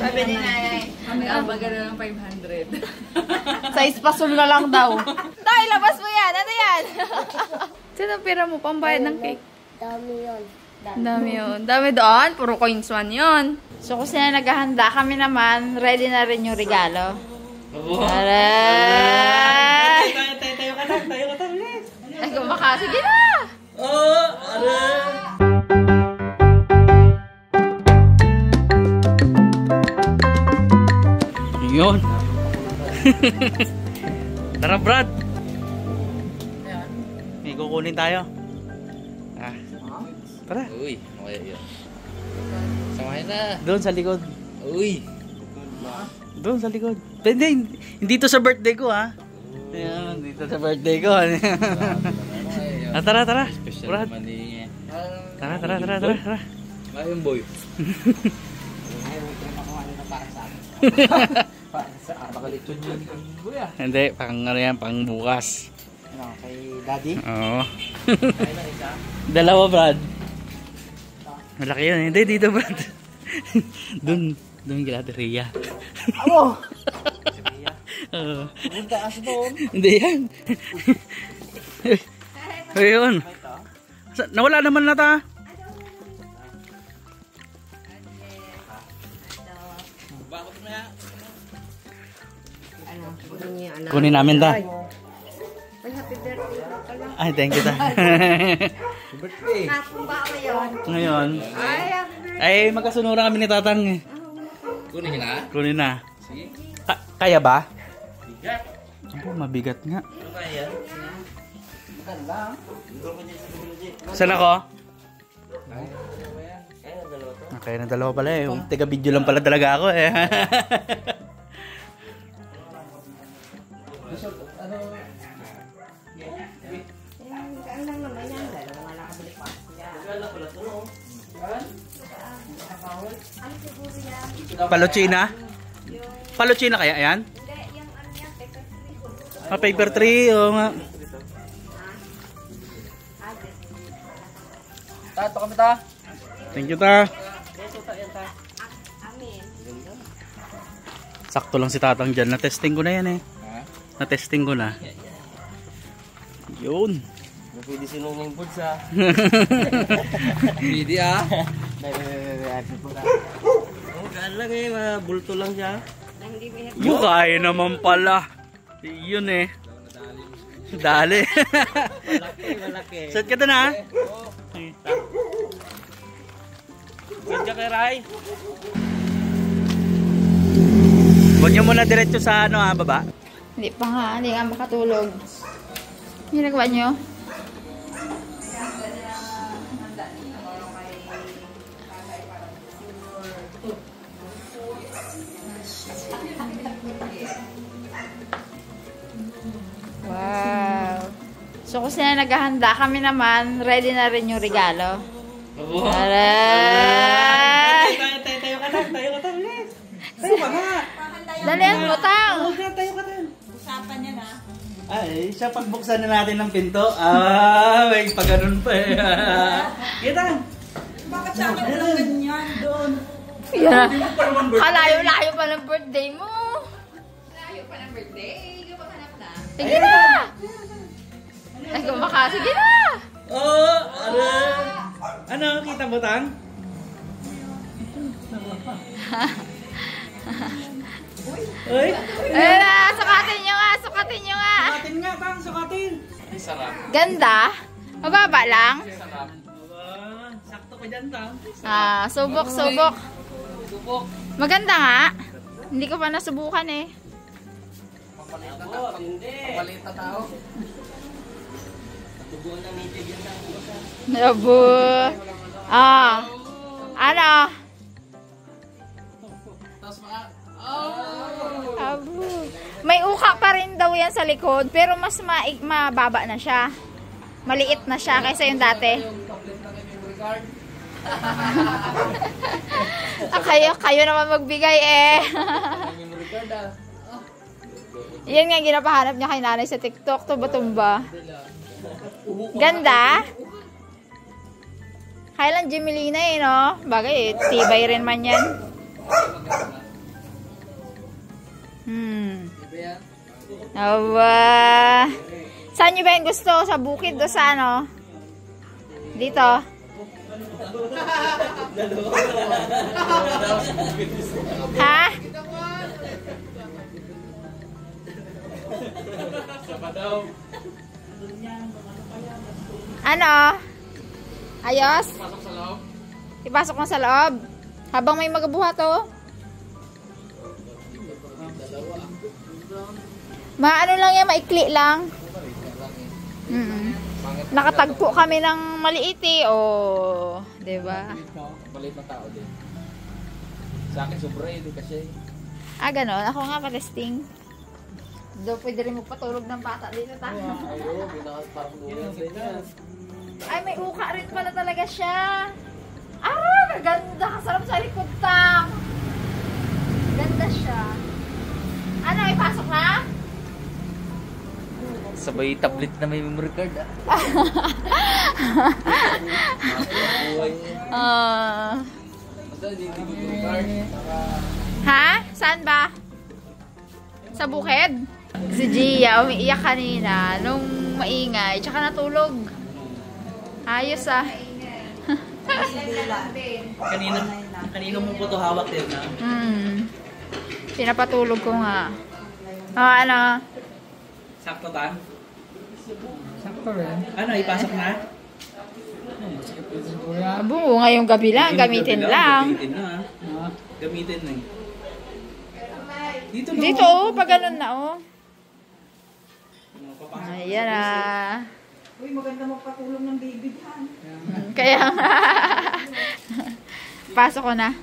Sabi ni nanay. Kami abaga na ng 500. Size pasol na lang daw. Tay, labas mo yan. Ano yan? Sino pira mo pambayad ng cake? Dami yun. Dami yun. Dami doon. Puro coins one yun. So kung sila naghahanda, kami naman, ready na rin yung regalo. Aray! Tayo ka lang. Ay, kumaka. Sige na! Oo, aray! Yun. Tara, Brad. May kukunin tayo. Tara. Uy, okay yun. Samahin na. Doon sa likod. Uy. Doon sa likod. Hindi to sa birthday ko, ha. Ayan, dito sa birthday ko. Tara. Special Brad. naman ni... Tara. Ayun, boy. Hindi, pang ano yan, pang bukas. Ano, kay Daddy? Oo. Dalawa, Brad. Malaki yun. Hindi, dito, Brad. Doon kila Ria. Oo! Oo. Punta as doon. Hindi yan. Ayun. Nawala naman na ta. Kunin namin ta. Ay, thank you ta. Birthday. Ngayon. Ay, magkasunuran kami ni Tatang. Kunin niyo na. Kunin na. Sige. Kaya ba? Bigat. Ako, mabigat nga. Ano kaya? Saan ako? Kaya na dalawa to. Kaya na dalawa pala eh. Yung tiga-video lang pala talaga ako eh. Paluchina? Paluchina kaya yan? Paper tree. Oo nga. Tato kami ta. Thank you ta. Sakto lang si Tatang dyan. Na-testing ko na yan eh. Na-testing ko na. Yun. Pwede sinunong po sa... Pwede ah. Oh, gaan lang eh. Bulto lang siya. Yung kaya naman pala. Yun eh. Dali. Malaki. Set ka doon ha? Set ka kay Ray. Huwag niyo muna diretso sa ano ha, baba. Hindi pa nga. Hindi nga makatulog. Ginagawa nyo? Wow. So kung sila naghahanda, kami naman, ready na rin yung regalo. Aray! Tayo ka lang. Tayo ka lang. Tayo ka nga. Dalihan mo, Tang! Tayo ka lang. Usapan niya na. Ay, siya pagbuksan na natin ng pinto. May pag-anon pa eh. Kita. Bakit sa akin lang ganyan doon? Yeah. Kalayo-layo pa ng birthday mo. Layo pa ng birthday. Ikaw hanap na. Sige na! Ay, kumaka. Sige na! Oh, ano? Kita mo, Tang? Uy. Ayun na! Sukatin nyo nga! Sukatin nyo nga! Sukatin nga, Tang. Sukatin. Sarap. Ganda? Mababa lang? Sarap. Sakto ka dyan, Tang. Subok. Subok. Maganda nga. Hindi ko pa nasubukan eh. Papalita tao. Abo. Ano? Abo. May uka pa rin daw yan sa likod, pero mas mababa na siya. Maliit na siya kaysa yung dati. Kayo naman magbigay eh. Yan nga ginapahanap niya kay nanay sa TikTok. Tumba-tumba. Ganda. Kailan Jimelina eh, no? Bagay eh. Tibay rin man yan. Awa. Saan nyo ba yung gusto? Sa bukid o sa ano? Dito? Ha? Ano? Ayos? Ipasok mo sa loob? Habang may magabuhat oh. Maano lang yan, maikli lang. Nakatagpo kami ng maliit eh. Oh, 'di ba? Maliit na tao din. Sa akin, sobra yun kasi. Ah, ganon. Ako nga pa-testing. Daw pwede rin magpatulog ng bata dito ta. Ayaw, parang luwan. Ay, may uka rin pala talaga siya. Ah, ganda. Kasarap sa likod tang. Ganda siya. Ano, ipasok na? Sabay tablet na may memory card ah. Ha? Saan ba? Sa bukid? Si Gia, umiiyak kanina nung maingay, tsaka natulog. Ayos ah. Kanino mo po to hawak din na? Pinapatulog ko nga. Oh, ano? Sakto ba? Sakto rin. Ano, ipasok na? Abo, ngayong gabi lang, gamitin lang. Gamitin na ah. Gamitin na. Dito na. Dito oh, pag ganun na oh. Ayan ah. Uy, maganda magpatulong ng baby dyan. Kaya nga. Pasok ko na.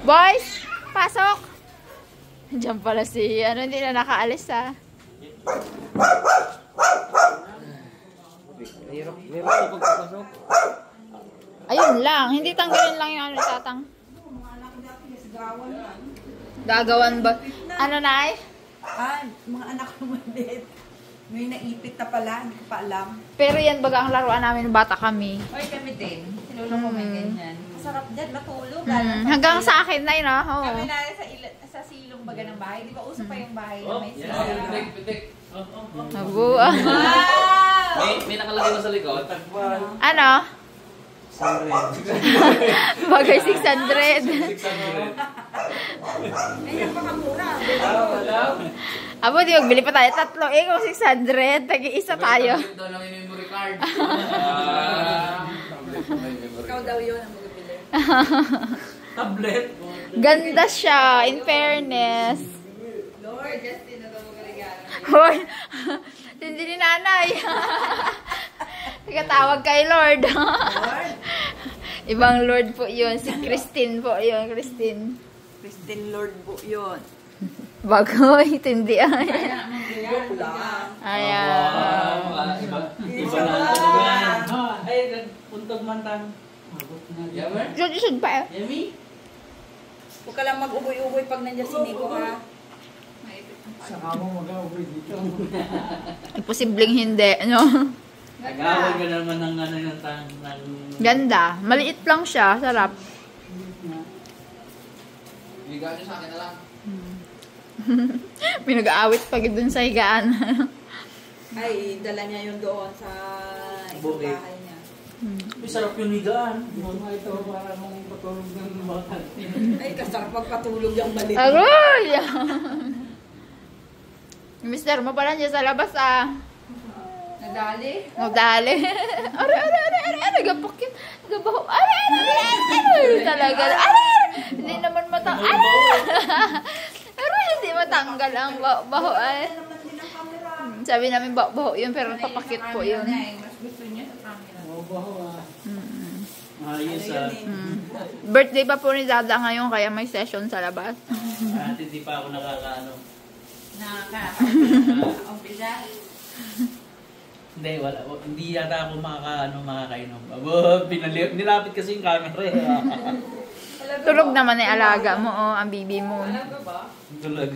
Boys, pasok. Diyan pala si, ano, hindi na nakaalis ah. Hirap ito pagpapasok. Ayun lang, hindi tanggalin lang yung ano tatang. Gagawan ba? Ano na Mga anak ko maliit. May naipit na pala, hindi ko pa alam. Pero yan baga ang laruan namin nung bata kami. Oy, kami din. Sinulong ko may ganyan. Masarap dyan, matulog. Hanggang sa akin na yun ah. Kami na sa silong baga ng bahay. Di ba uso pa yung bahay na may silong? Pitik. Abo ah. May nakalagay mo sa likod. Ano? Bagay 600. 600. Ay, napakamura. Abo, di magbili pa tayo. Tatlo eh, kung 600. Tag-iisa tayo. Ito lang yung memory card. Ikaw daw yun ang magabili. Tablet. Ganda siya, in fairness. Lord, Justin, na ito magaligara. Hoy, hindi ni nanay. Nagkatawag kay Lord. Ibang Lord po yun. Si Christine po yun. Christine Lord po yun. Bagoy, tindi ay. Ayan. Iba na. Ay, nagpuntog man tang. Sud pa eh. Yummy? Huwag ka lang mag-uboy-uboy pag nandiyan si Nico, ha? Saka mo mag-away dito. Imposibleng hindi, no? Nag-awal ka naman ng ano yung tang. Ganda. Maliit lang siya. Sarap. Bigyan nyo sa akin na lang. Pinag-aawit pag dun sa higaan. Ay, dala niya yun doon sa isang Bukid. bahay niya. May sarap yung higaan. Mga ito para mong patulog ng bata. Ay, kasarap pagpatulog yung balit. Aroy! Mister mo pala dyan sa labas ah. Nadali? Nagdali. Aray, gapakit. Gabaho. Aray. Talaga. Aray. Hindi naman matanggal. Aray, hindi matanggal ang baho ay. Sabi namin baho yun, pero papakit po yun. Mas gusto niya sa camera. Mabaho ah. Ayos ah. Birthday pa po ni Dada ngayon, kaya may session sa labas. At hindi pa ako nakakaano. Nakaka-umpisa. Hindi, wala. Hindi yata ako makakainom. Abo, nilapit kasi yung camera eh. Tulog naman ay alaga mo, oh, ang bibi mo. Alam ka ba? Tulog.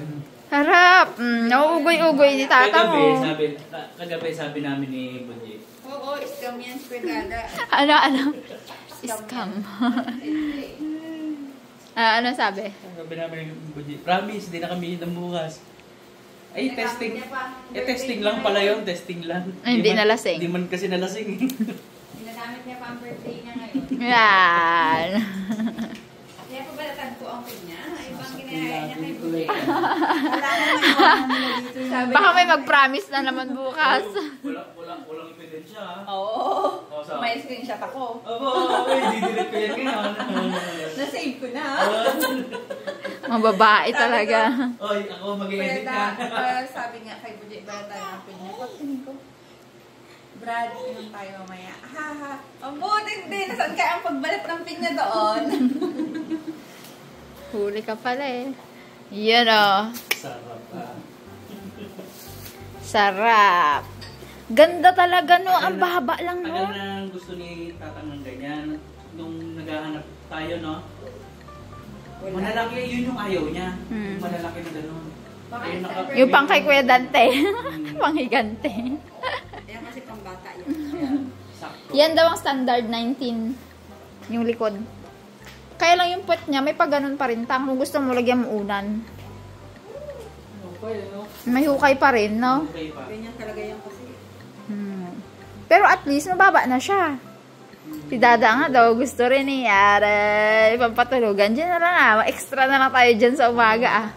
Harap! Nauugoy-ugoy ni tata mo. Kagabi sabi namin ni Bunji. Oo, scam yan si Dada. Ano? Scam. Ano sabi? Sabi namin ng Buji, promise, di na kami inom bukas. Ay, testing. Testing lang pala yun, testing lang. Ay, hindi nalasing. Hindi man kasi nalasing. Ginagamit niya pa ang birthday niya ngayon. Yan. Kaya pa ba natagpo ang pin niya? Ibang ginaya niya kay Buti. Wala ko maiwanan nila dito yung... Baka may mag-promise na naman bukas. Walang ebidensya ha. Oo. O, sa... May screenshot ako. Aba, di-delete ko yan ngayon. Na-save ko na. Mababae talaga. Oy, ako mag-i-edit ka. Sabi nga kay Buti, ba tayo ang pin niya? Pagtingin ko. Brad, inom tayo mamaya. Ha. Ang buti din. Nasaan kaya ang pagbalat ng pin niya doon? Huli ka pala eh. Yan o. Sarap ha. Sarap. Ganda talaga no. Ang baba lang no. Tagal na gusto ni Tatang ng ganyan. Nung naghahanap tayo, no? Malalaki, yun yung ayaw niya. Hmm. Yung malalaki na gano'n. Yung pang kay Kuya Dante. Panghigante. Ayan kasi pambata yun. Sakto. Yan daw ang standard 19. Yung likod. Kaya lang yung pot niya, may pag-ganon pa rin. Kung gusto mo, lagyan mo unan. Okay, no? May hukay pa rin, no? Okay pa. Ganyan talaga yan kasi. Pero at least, mababa na siya. Si Dada nga daw, gusto rin eh. Aray, pampatulugan. Diyan na lang ah. Extra na lang tayo dyan sa umaga ah.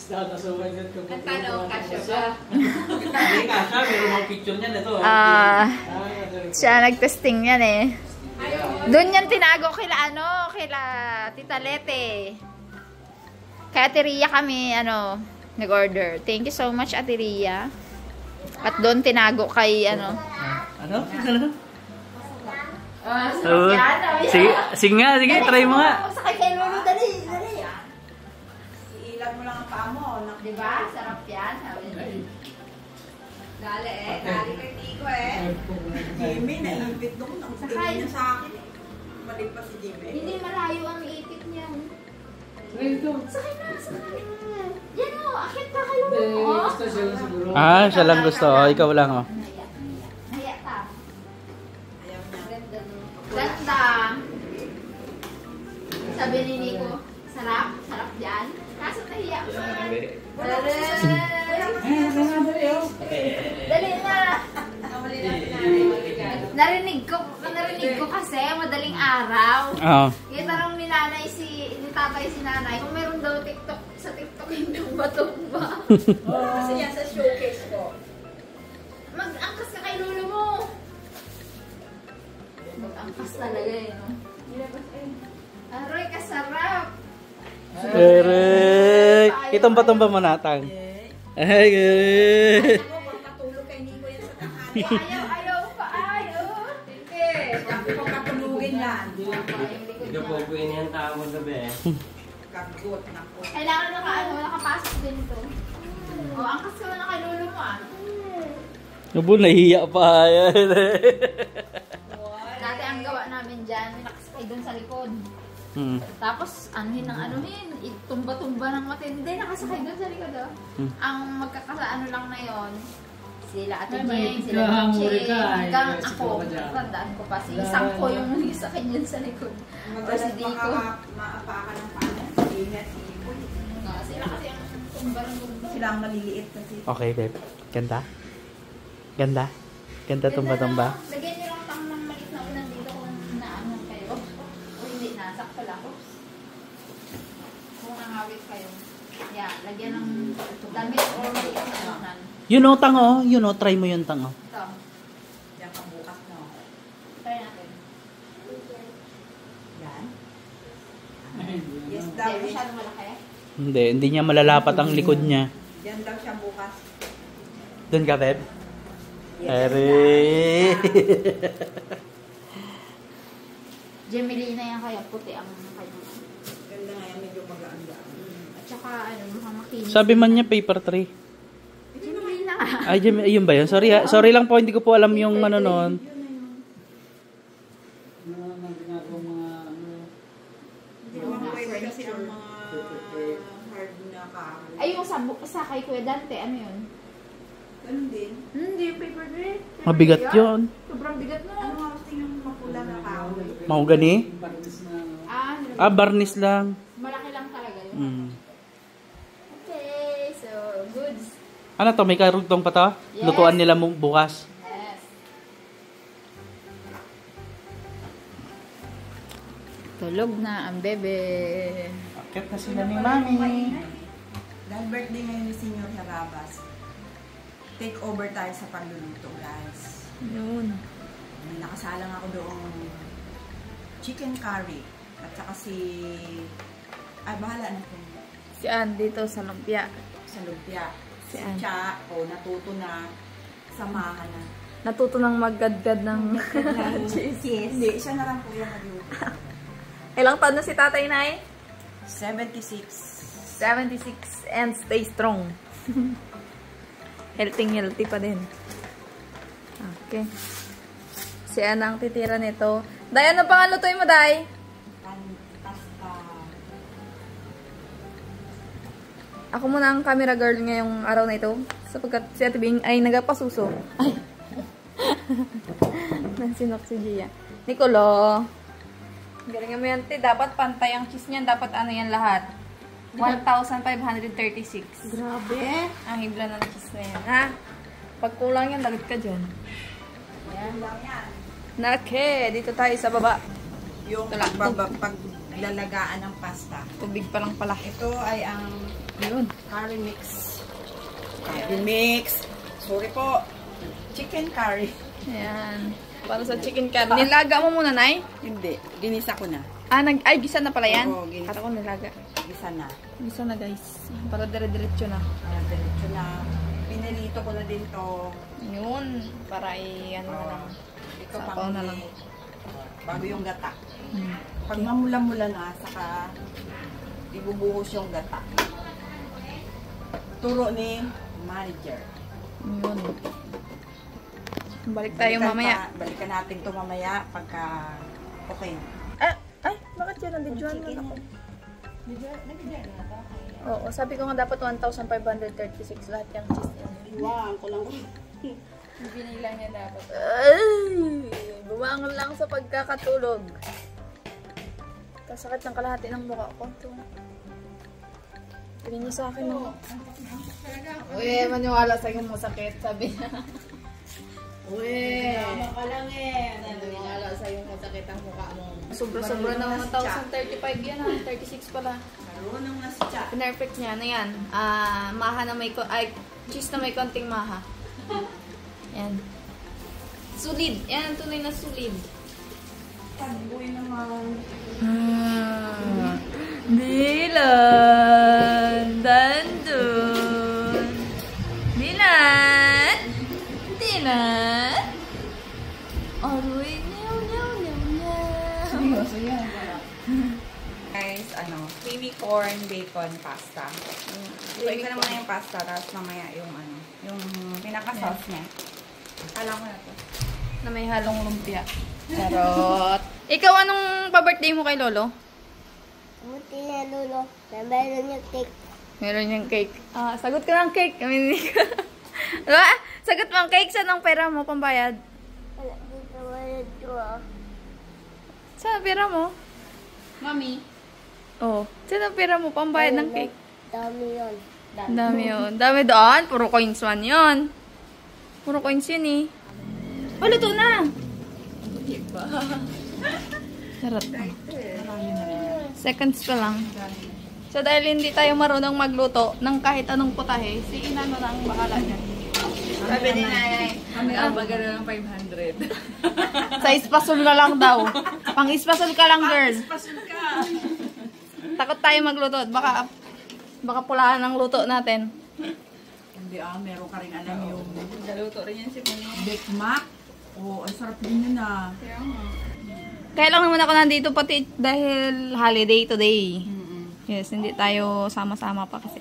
Ang tanong, kasya ba? Hindi ka siya, meron mga picture niya na to. Siya nag-testing yan eh. Doon yan tinago kila Tita Lete. Kaya Ate Ria kami, nag-order. Thank you so much, Ate Ria. At doon tinago kay, Ano? sarap yan. Sige nga, try mo nga. Sakay kay Lolo, dali. Iilag mo lang ang paa mo. Diba? Sarap yan. Dali kay Tico eh. Jimmy, naipit doon. Ang Sakay. niya sa akin eh. Mali pa si Jimmy. Hindi malayo ang ipit niya. Rito. Sakay na. Yan o, akit pa kay Hindi, Lolo. gusto siya lang siguro. Siya lang gusto. Ikaw lang oh. Naya ta. Ayaw niya. Ganda. Sabi ni Nico, sarap yan. Kaso nahiya ko. Dali na. Narinig ko kasi madaling araw. Oo. Kita nung ni tatay si nanay, kung meron daw TikTok, sa TikTok yung tumba-tumba. Kasi yan sa showcase ko. Mag-angkas ka kay lolo mo. Mag-angkas talaga eh, no? Aroy, kasarap. Aray! Itumba-tumba mo natang. Ay, Ako, magpatulog kay Nico yan sa tanghali. Ayaw pa. Sige. Kung katulugin yan. Hindi po po yan tao mo gabi eh. Kagot na ko. Kailangan nakapasok din ito. O, angkas ka na kay lolo mo ah. Nabu, nahiya pa. Dati ang gawa namin dyan, may nakasakay doon sa likod. Tapos, anuhin, itumba-tumba ng matindi, nakasakay doon sa likod. Ang magkakaano lang na yon, sila Ate Jeng, sila Jeng, hanggang ako, tandaan ko pa, si isang ko yung sakay dyan sa likod. O si Dico. Maapakan ng paano. Ingat, ipon. Sila kasi ang tumba-tumba. Sila ang maliliit kasi. Okay, babe. Ganda? Ganda tumba-tumba. Lagyan niyo lang tang ng maliit na ulan dito kung naanon kayo. O hindi, nasakto lang. Kung nangawit kayo. Yeah, lagyan ng damit o maliit na ulan. Try mo yun tang oh. Ito, Diyan ka bukas, no? try natin. Yan. Yes daw. Hindi, masyadong malaki. Hindi niya malalapat ang likod niya. Yan daw siya bukas. Doon ka, babe? Yes, Aray! Gemelina yan kaya puti ang kayo. Ganda nga yan, medyo magaan-gaan. At saka mukhang makinis. Sabi man niya paper tray. Gemelina. Ay, ayun ba yun? Sorry lang po, hindi ko po alam yung ano noon. Hindi naman pwede kasi ang mga hard na kahoy. Ay, yung sa kay Kuya Dante, ano yun? Ganun din. Hindi, paper gray. Mabigat yun. Sobrang bigat na. Ano nga kasi yung mapula na kahoy? Mahogani? Ano? Barnis lang. Malaki talaga yun. Mm. Okay, so goods. Ano to? May karugtong pa to? Yes. Lutuan nila mo bukas. Yes. Tulog na ang bebe. Akit na sila ni Mami. Dahil birthday ngayon ni Senior Harabas, take over tayo sa pagluluto, guys. Yun. May nakasalang ako doong chicken curry. At saka bahala na po. Si Ann dito sa lumpia. Sa lumpia. Si Si Ann. Cha, natuto na. Samahan na. Natuto ng maggadgad ng Cheese. Hindi, siya na lang po yung nagluto. Ilang taon na si Tatay Nay? 76. 76 and stay strong. Healthy pa din. Okay. Si Ann ang titira nito. Day, ano pang lutuin mo, Day? Pasta. Ako muna ang camera girl ngayong araw na ito. Sapagkat si Ate Bing ay nagapasuso. Ay! Nansinok si Gia. Nicolo. Galingan mo yan, te. Dapat pantay ang cheese niyan. Dapat ano yan lahat. 1,536. Grabe. Ang hibla ng cheese na yan. Ha? Pag kulang yan, lagot ka dyan. Ayan lang yan. Nake, dito tayo sa baba. Yung Ito lang. paglalagaan ng pasta. Tubig pa lang pala. Ito ay ang Yun. curry mix. Curry mix. Sorry po. Chicken curry. Ayan. Para sa chicken curry. Nilaga mo muna, Nay? Hindi. Ginisa ko na. Ay, gisa na pala yan? Oo, ginisa. Kata ko nilaga. Gisa na. Gisa na, guys. Para dire-diretso na. Diretso na. Pinilito ko na din to. Yun. Para ano na lang. Ito Sapaw na lang. Bago yung gata. Hmm. Pag mamula-mula na, saka ibubuhos yung gata. Turo ni manager. Yun. Balik tayo mamaya. Balikan natin to mamaya pagka okay na. Ay, bakit yun? Nandidyohan mo ako. Nabigyan na ito. Oo, sabi ko nga dapat 1,536 lahat yung cheese niya. Iwan ko lang. Binila niya dapat. Ay! Bumangon lang sa pagkakatulog. Kasakit ng kalahati ng mukha ko. Tingin niya sa akin. Uy, maniwala sa yung masakit, sabi niya. Uy! Tama ka lang eh. Maniwala sa yung masakit ang mukha mo. Sobra-sobra na 1,035 yan ha. 36 pala. Marunong na si Cha. Perfect niya. Ano yan? Maha na may... cheese na may konting maha. Yan. Sulid. Yan ang tunay na sulid. Pagbuhay naman. Dilan! Dandun! Dilan! Dilan! Aroy! Nyaw, nyaw, nyaw, nyaw! Guys, creamy corn bacon pasta. Iba ko naman yung pasta, tapos mamaya yung yung pinaka-sauce niya. Alam ko na to. Na may halong lumpia. Charot! Ikaw, anong pa-birthday mo kay Lolo? Buti na Lolo, na meron yung cake. Meron yung cake. Sagot ka ng cake. I mean, diba? Sagot mo ang cake. Saan ang pera mo pambayad? Wala dito, wala dito ah. Saan ang pera mo? Mami. Oh, saan ang pera mo pambayad ng cake? Dami yun. Dami yun. Dami doon. Puro coins man yun. Puro coins yun eh. Oh, luto na! Sarap. Seconds pa lang. So, dahil hindi tayo marunong magluto ng kahit anong putahe, si Inano na ang bahala niya. Sabi ni Nanay. Kami ang bagay ng 500. Sa ispasol na lang daw. Pang ispasol ka lang, girl. Pasul ka! Takot tayo magluto. Baka pulaan ang luto natin. Hindi meron ka rin alam yung Naluto rin yan si Mami. Big Mac. Oo, ang sarap din yun ah. Kaya lang naman ako nandito pati dahil holiday today. Yes, hindi tayo sama-sama pa kasi.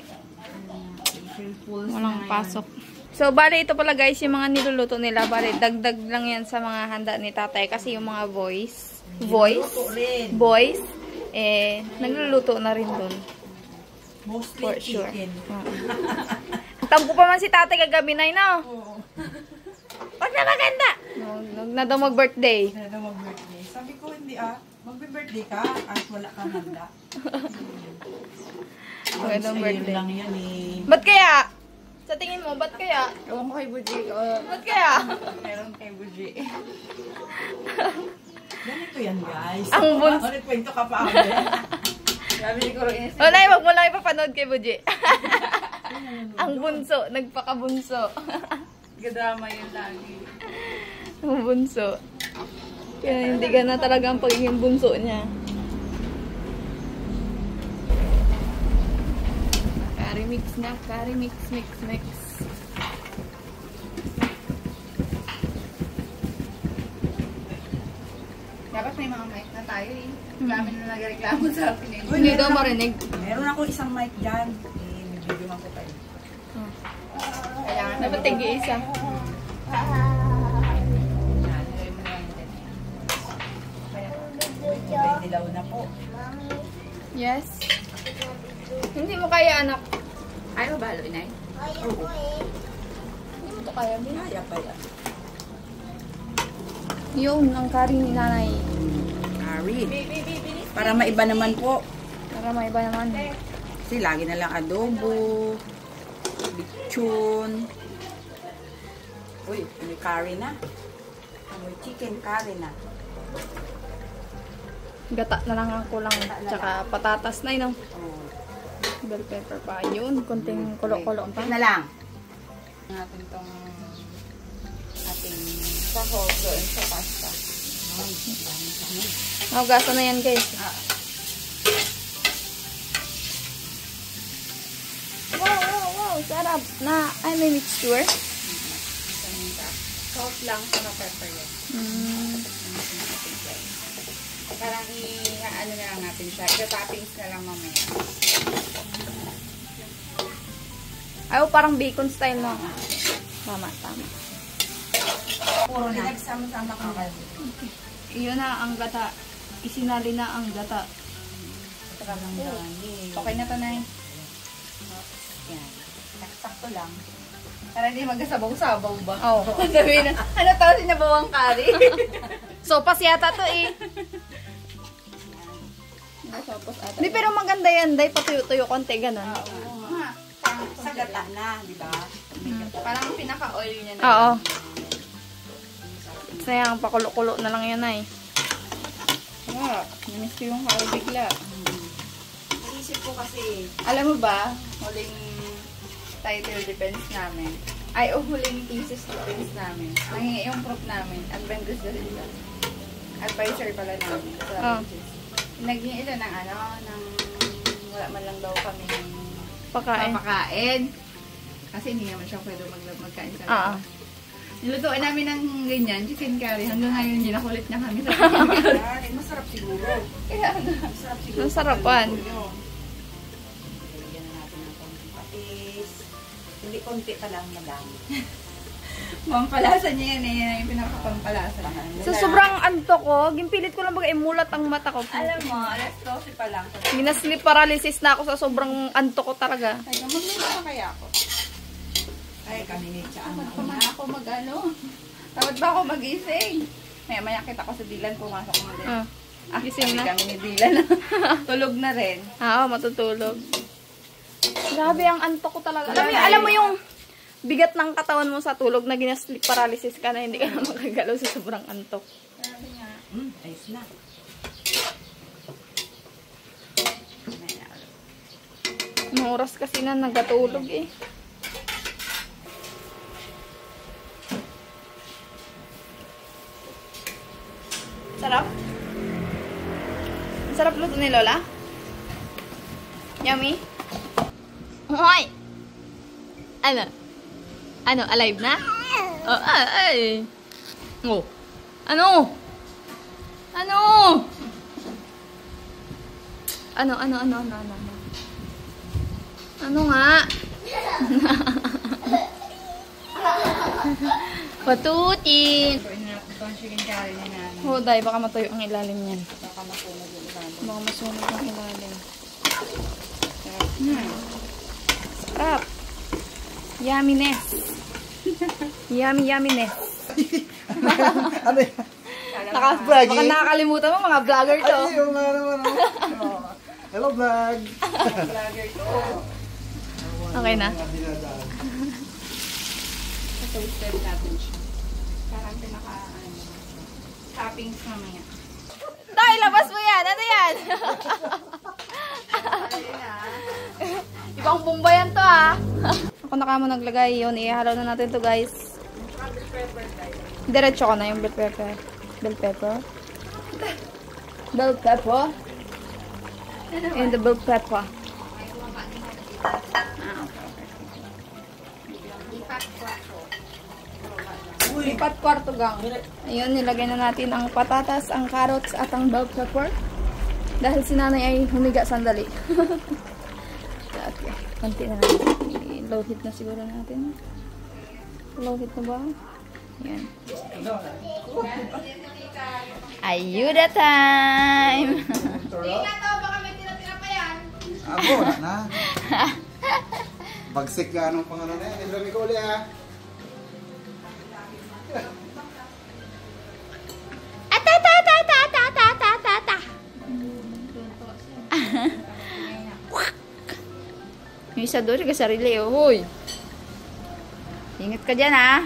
Walang pasok. So, bali ito pala guys, yung mga niluluto nila. Bali, dagdag lang yan sa mga handa ni tatay. Kasi yung mga boys, nagluluto na rin doon. Mostly For sure. chicken. Tampo pa man si tatay kagabi na, no? Oo. Wag na maganda! Huwag na daw mag-birthday. Kaya na mag-birthday. Sabi ko hindi magbe-birthday ka at wala kang handa. Magandang birthday. lang yan eh. Ba't kaya? Sa tingin mo, ba't kaya? Ewan ko kay Buji. Ba't kaya? Meron kay Buji. Ganito yan, guys. Ang bunso. Kwento ka pa ako. Sabi ni Kuro Ines. O, Nay, wag mo lang ipapanood kay Buji. Ang bunso, nagpakabunso. Gadrama yun lagi. Ang bunso. Kaya hindi ka na talaga ang pagiging bunso niya. Curry mix na, curry mix. Dapat may mga mic na tayo eh. Kami na nagreklamo sa akin eh. Hindi daw marinig. Meron ako isang mic dyan. Nag-video ko tayo. Kailangan Dapat tig-isa. Dilaw na po. Yes. Hindi mo kaya, anak. Ayaw ba, Inay? Oo. Hindi mo to kaya, Bin. Kaya pa yan. Yun, ang curry ni nanay. Curry. Para maiba naman po. Para may iba naman. Kasi lagi na lang adobo, lechon. Uy, may curry na. May chicken curry na. Gata na lang ang kulang. Tsaka patatas na yun. Oh. Bell pepper pa. Yun, konting kulo-kulo pa. Na lang. Natin tong ating sahog doon sa pasta. Hugasan na yan, guys. Wow. Sarap. Na, ay, may mixture. Salt lang sa pepper yan. Parang i-ano na lang natin siya. I-toppings na lang mamaya. Ay, parang bacon style mo. Tama. Puro na. Nagsama-sama ka kayo. Iyon na ang gata. Isinali na ang gata. Okay na to, Nay. Yan. Sakto lang. Para hindi magkasabaw-sabaw ba? Oo. Sabihin na, ano to, sinabawang curry? Sopas yata to eh. Hindi, pero maganda yan. Dahil patuyo-tuyo konti, ganun. Sa gata na, di ba? Parang pinaka-oil niya na. Oo. Sayang, pakulo-kulo na lang yan ay. Namiss ko yung curry bigla. Naisip ko kasi, alam mo ba, huling title defense namin, huling thesis defense namin, nangingi yung proof namin, adventurous na rin siya. Advisor pala namin sa thesis. Naging ito ng wala man lang daw kami papakain. Kasi hindi naman siya pwede magkain sa nilutuin namin ng ganyan, chicken curry. Hanggang ngayon, hindi nakulit niya kami sa chicken curry. Masarap siguro. Kaya masarap siguro. Masarapan. Lagyan na natin ng konting patis. Hindi konti pa lang madami. Pampalasa niya yan eh. Yung pinakapampalasa. Sa sobrang anto ko, gimpilit ko lang baga imulat ang mata ko. Alam mo, alas 12 pa lang. Minasleep paralysis na ako sa sobrang anto ko talaga. Ay, magluto pa kaya ako. Ay, kami ni Cha. Tamad pa man ako mag-ano. Tamad ba ako mag-ising? Maya kita ko sa Dilan, pumasok mo din. Gising na. Kami ni Dilan. Tulog na rin. Oo, matutulog. Grabe ang anto ko talaga. Alam mo yung bigat ng katawan mo sa tulog na ginasleep paralysis ka na hindi ka na makagalaw sa sobrang antok. Grabe nga. Ayos na. Anong oras kasi na nagatulog eh. Sarap? Sarap luto ni Lola? Yummy? Hoy! Ano? Ano? Alive na? Oh, ay! Oh! Ano? Ano? Ano? Ano nga? Patutin! Ito ang chicken curry ni Nana. Huday, baka matuyo ang ilalim niyan. Baka masunog yung ilalim. Baka masunog ang ilalim. Sarap. Yumminess. Yumminess. Ano yan? Baka nakakalimutan mo, mga vlogger to. Ay, yung nga naman. Hello, vlog! Vlogger ko. Okay na? Toasted natin siya. Parang toppings mamaya. Tay, labas mo yan! Ano yan? Ayun na. Ibang bomba yan to ah. Ako na kamo naglagay yun. Ihalaw na natin to guys. Diretso ko na yung bell pepper. Bell pepper? Bell pepper? And the bell pepper. Lipat kwarto gang. Ayun, nilagay na natin ang patatas, ang carrots, at ang bell pepper. Dahil si nanay ay humiga sandali. Okay, konti na lang. Low heat na siguro natin. Low heat na ba? Yan. Ayuda time! Tingnan to, baka may tira-tira pa yan. Ako, wala na. Bagsik ka anong pangalan na yan. Ibrami ko ulit ha. Ata. Yung isa doon, kasarili. Hoy! Ingat ka dyan, ha?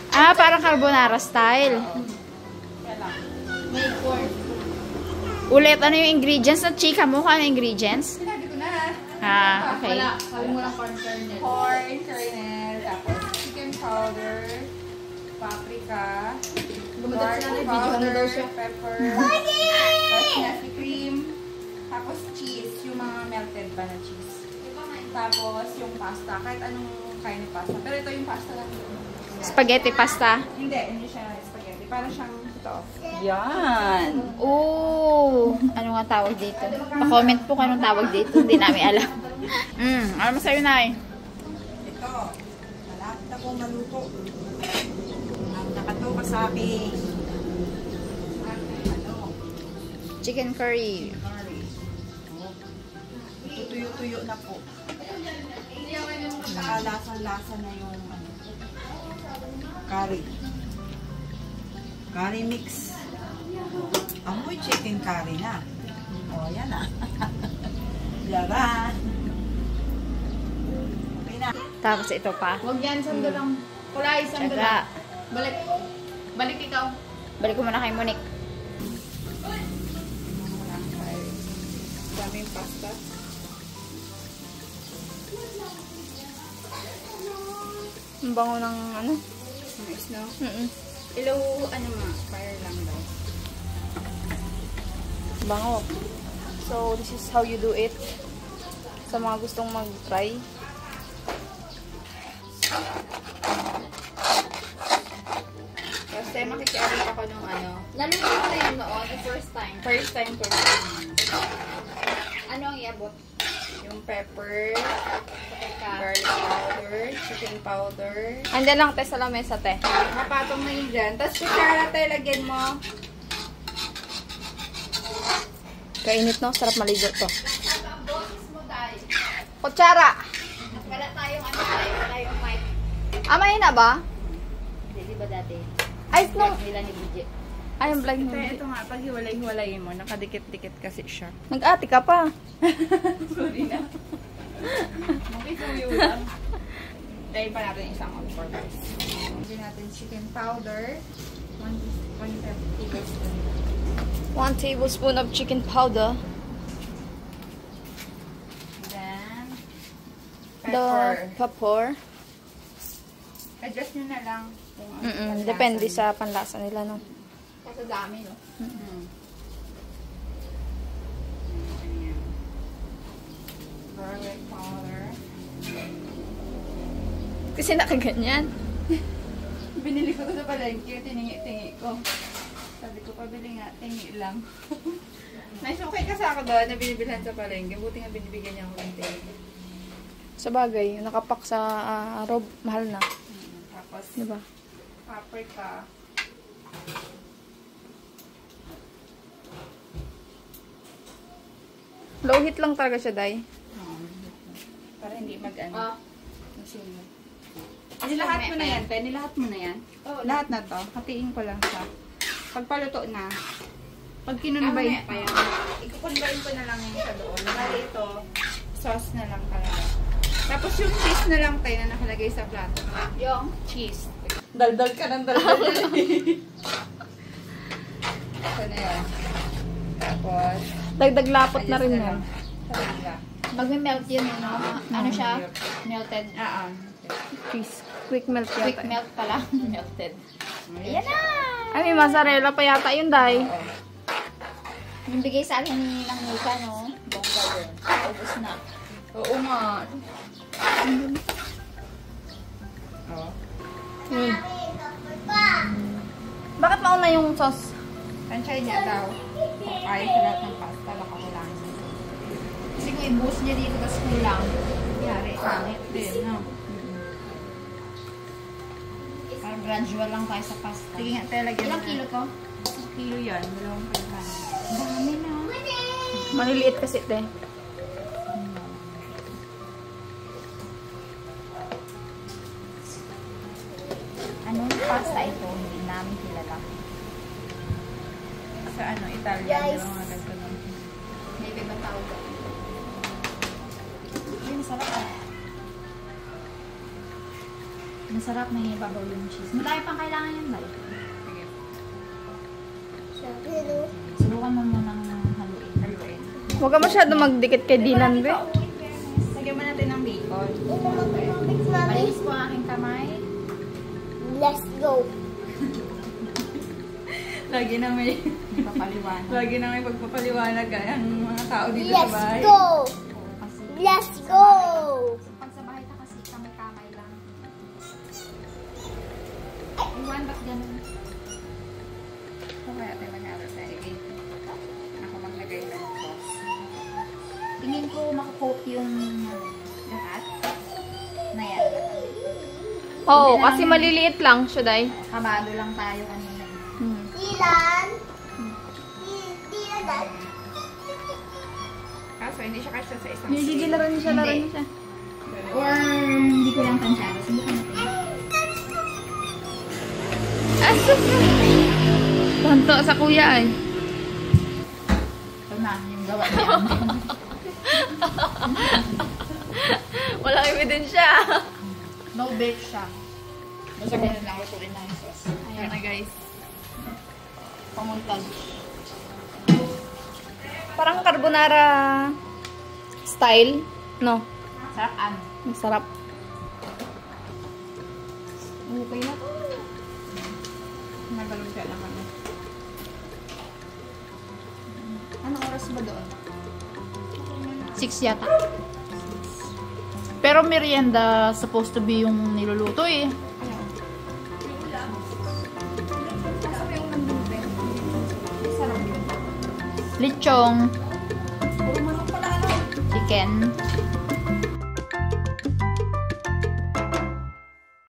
Ah, parang carbonara style. Ulit, ano yung ingredients na chika mo? Ano yung ingredients? Sinabi ko na. Ah, okay. Sabi mo lang corn kernel. Corn kernel, tapos chicken powder, paprika, garlic powder, pepper, tapos nasi cream, tapos cheese, yung mga melted ba na cheese. Tapos yung pasta, kahit anong kind of pasta. Pero ito yung pasta lang. Spaghetti pasta. Hindi siya spaghetti. Parang siyang ito. Yan. Oh, ano nga tawag dito? Pa-comment po kung anong tawag dito. Hindi namin alam. Ano masa'yo na eh? Ito, malapit na pong maluto. Ang nakatuka sa akin. Chicken curry. Tutuyo-tuyo na po. Nakalasa-lasa na yung curry. Curry mix. Amoy chicken curry na. O, yan na. Yara. Okay na. Tapos ito pa. Huwag yan, sando lang. Kulay, sando Tsaga. Balik. Balik ikaw. Balik ko muna kay Monique. Daming pasta. Ang bango ng ano? Nice, no? Ilaw, Fire lang daw. bango. So, this is how you do it. Sa mga gustong mag-try. Kasi makikialit ako nung ano. Naluto ko na yun noon, the first time. First time ko. Ano ang iabot? Yung pepper, garlic powder, chicken powder. Andiyan lang, te, sa lamesa, te. Mapatong na yun dyan. Tapos kutsara tayo, lagyan mo. Kainit, no? Sarap maligo to. Kutsara! Wala tayong ano, wala tayong mic. Amay na ba? Hindi, di ba dati? Ay, no. Nila ni Bridget. Ay, ang vlog mo. Ito nga, pag hiwalay-hiwalay mo, nakadikit-dikit kasi siya. Nag-ati ka pa. Sorry na. Makisuyo lang. Tayo pa natin isang all-purpose. Lagyan natin chicken powder. 1 tablespoon. 1 tablespoon of chicken powder. Then, The pepper. Adjust nyo na lang. Kung ano panlasa Depende nyo. sa panlasa nila, no? Kasi dami, no? Garlic powder. Kasi nakaganyan. Binili ko to sa palengke, tiningi-tingi ko. Sabi ko, pabili nga, tingi lang. Naisukay kasi ako doon na binibilhan sa palengke. Buti nga binibigyan niya ako ng tingi. Sa bagay, nakapak sa rob, mahal na. Tapos, Diba? paprika. Low heat lang talaga siya, Day. Para hindi mag-ano. Ah. Masunod. Nilahat mo na yan, te. Nilahat mo na yan. Oh, Lahat na to. Hatiin ko lang siya. Pagpaluto na. Pag kinunbay pa yan. Ikukunbayin ko na lang yung sa doon. Bali ito, sauce na lang talaga. Tapos yung cheese na lang tayo na nakalagay sa plato. Yung cheese. Daldal ka ng daldal. Ito na yun. Tapos, Dagdag lapot na rin adjust yan. lang. Talaga. Magme-melt yun, ano siya? Melted. Cheese. Quick melt yata. Quick melt pala. Melted. Ayan na! na! Ay, may mozzarella pa yata yun, Day. Yung bigay sa akin ng Nika, no? Bongga yun. Ubus na. Oo nga. Oo. Bakit mauna yung sauce? Tansya niya daw. Kung kaya sa lahat ng pasta, baka kulang. Kasi kung i-boost niya dito, tapos kulang. Yari, pangit din, no? Parang gradual lang tayo sa pasta. Sige nga, tayo lagyan. Ilang kilo to? Kilo yan. 2 kilogram. Dami na. Maliliit kasi, te. Anong pasta ito? Hindi namin kilala. Sa ano, Italian, di ba mga ganito nun? May iba tawag. Ay, masarap ah. Masarap na hinibabaw yung cheese. Malaki pang kailangan yun ba? Sige. Sabi no. Subukan mo munang haluin. Haluin. Huwag ka masyado magdikit kay Dylan, be. Lagyan mo natin ng bacon. Ito mag-mix namin. Malinis po ang aking kamay. Let's go. Lagi na may pagpapaliwanag. Lagi na may pagpapaliwanag ang mga tao dito sa Let's bahay. go. Kasi Let's go. pag sa bahay ka kasi kamay-kamay lang. Iwan, ba't ganun? Kaya tayo maghalo sa egg. Ako maglagay ng sauce. Tingin ko makakoat yung lahat. Na yan. Oo, kasi maliliit lang siya, Day. Kabado lang tayo kanina. Dylan. Dylan. Kaso hindi siya kasya sa isang Sige, laran niya siya, laran niya siya. Or hindi ko lang tansyado. Subukan natin. Tanto sa kuya, eh. Ito na, yung gawa niya. Walang ebidensya. No bake siya. Basta ganun lang lutuin na yung sauce. Ayan na, guys. Pamuntag. Parang carbonara style, no? Sarap Masarap. Okay na to. Nagalog siya lang kami. Anong oras ba doon? 6 yata. Pero merienda supposed to be yung niluluto, eh. Kaso may ulam din ba? Sarap yun. Lechong, Puro manok pala ano? chicken,